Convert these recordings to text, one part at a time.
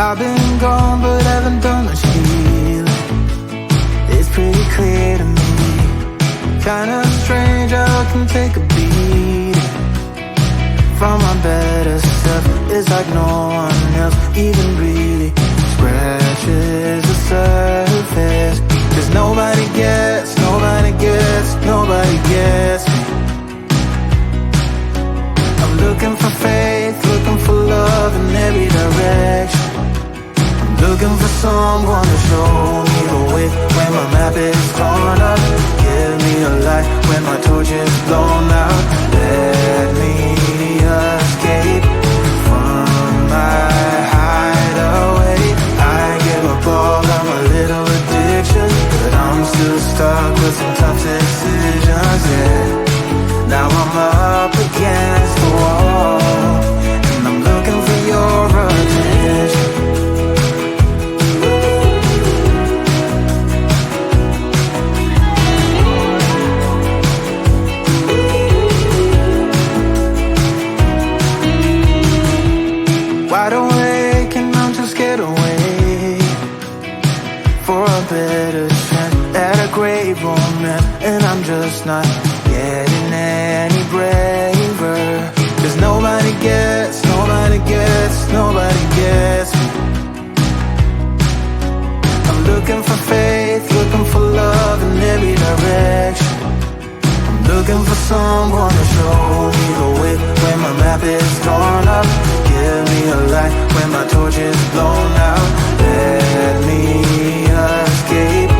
I've been gone but haven't done much healing. It's pretty clear to me, kinda strange how I can take a beating from my better self. It's like no one else even really scratches the surface. Cause nobody gets, nobody gets, nobody gets me. I'm looking for faith, looking for love in every direction. I'm looking for someone to show me the way when my map is torn up. Give me a light when my torch is blown out. Let me escape from my hideaway. I give up all of my little addictions, but I'm still stuck with some tough decisions, yeah. Now I'm up against the wall, and I'm looking for your attention. Wide awake and I'm too scared away for a better chance at a great romance, and I'm just not getting any braver. Cause nobody gets, nobody gets, nobody gets me. I'm looking for faith, looking for love in every direction. I'm looking for someone to show me the way when my map is torn up. Give me a light when my torch is blown out. Let me escape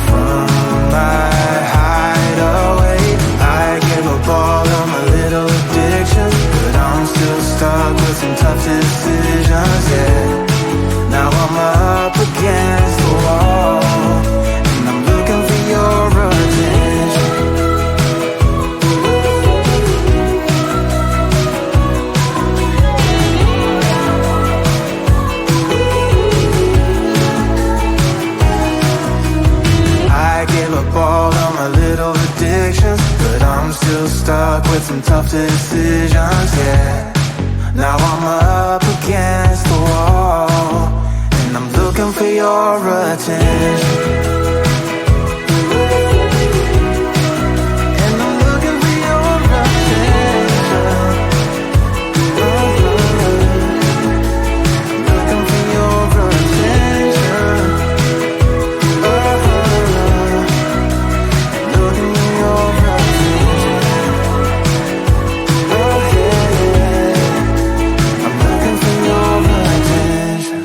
from my hideaway. I give up all of my little addictions, but I'm still stuck with some tough decisions, yeah. Now I'm up against the wall, and I'm looking for your attention. I give up all of my little addictions, but I'm still stuck with some tough decisions, yeah. Now I'm up against the wall, and I'm looking for your attention. And I'm looking for your attention. Looking for your attention. Looking for your attention. Oh yeah, I'm looking for your attention.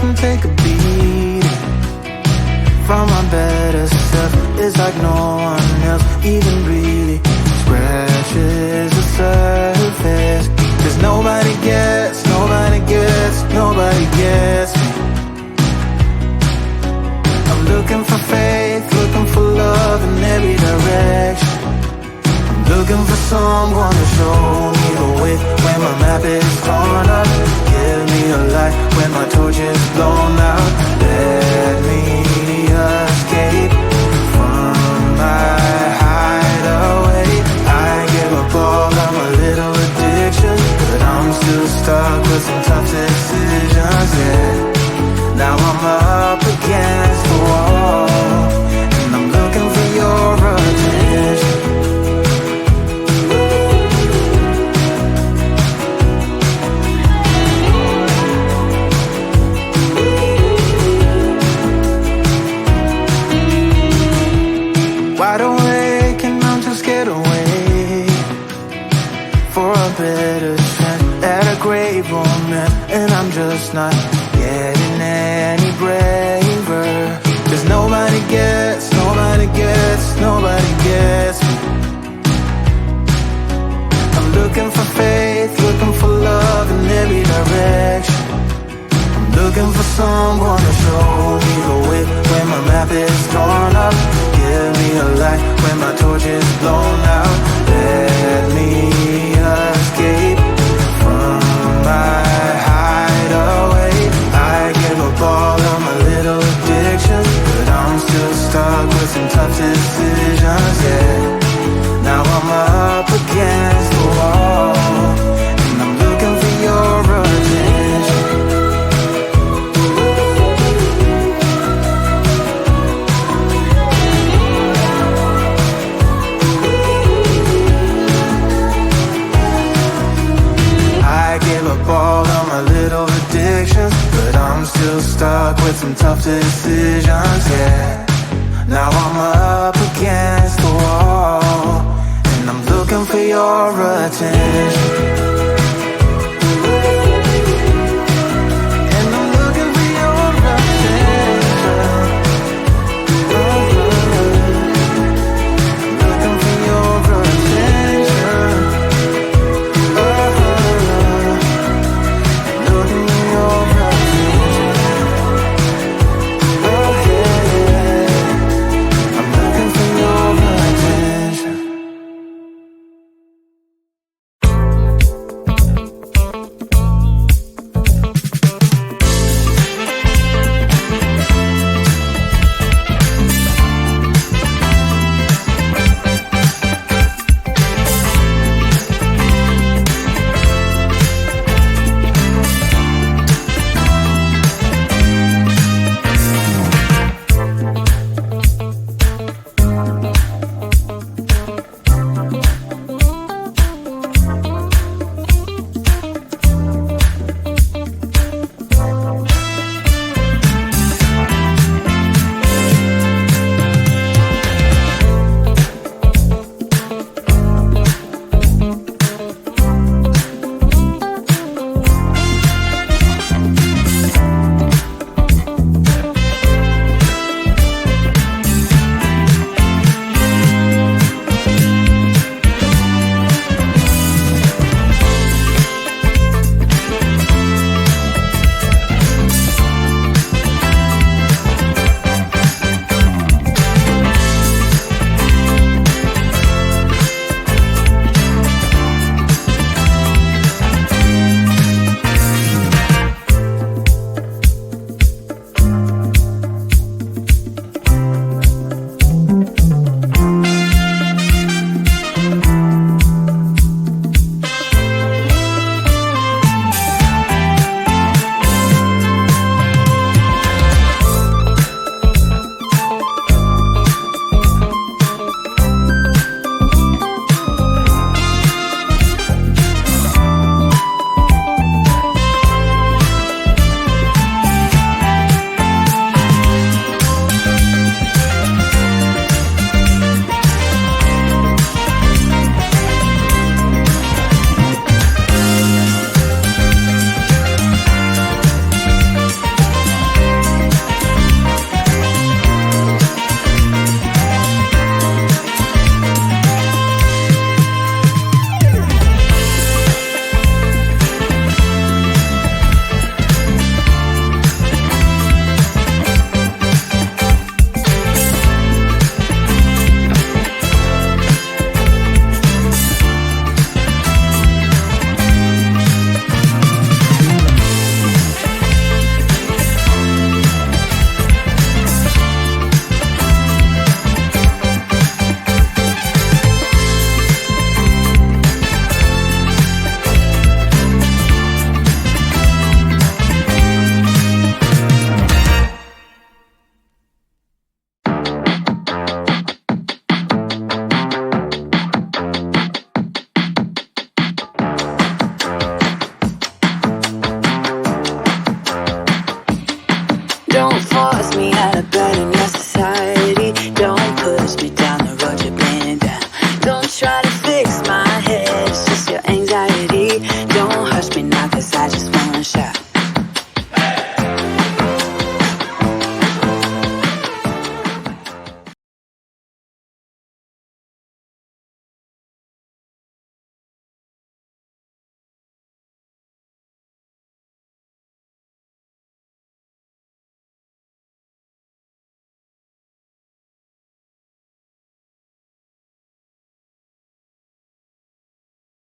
can take a beating from my better self. It's like no one else even really scratches the surface. 'Cause nobody gets me. I'm looking for faith, looking for love in every direction. I'm looking for someone to show me the way when my map is torn up. Give me a light when my torch is blown out. Let me escape from my hideaway. I give up all of my little addictions, but I'm still stuck with some tough decisions, yeah. Now I'm up against the wall, and I'm looking for your attention. Wide awake and I'm just scared away for a better chance at a great romance, and I'm just not getting any braver. 'Cause nobody gets me. I'm looking for faith, looking for love in every direction. I'm looking for someone to show me the way when my map is torn up. Give me a light when my torch is blown out. Let me escape from my hideaway. I give up all of my little addictions, but I'm still stuck with some tough decisions, yeah. Now I'm up against the wall, and I'm looking for your attention. I give up all of my little addictions, but I'm still stuck with some tough decisions.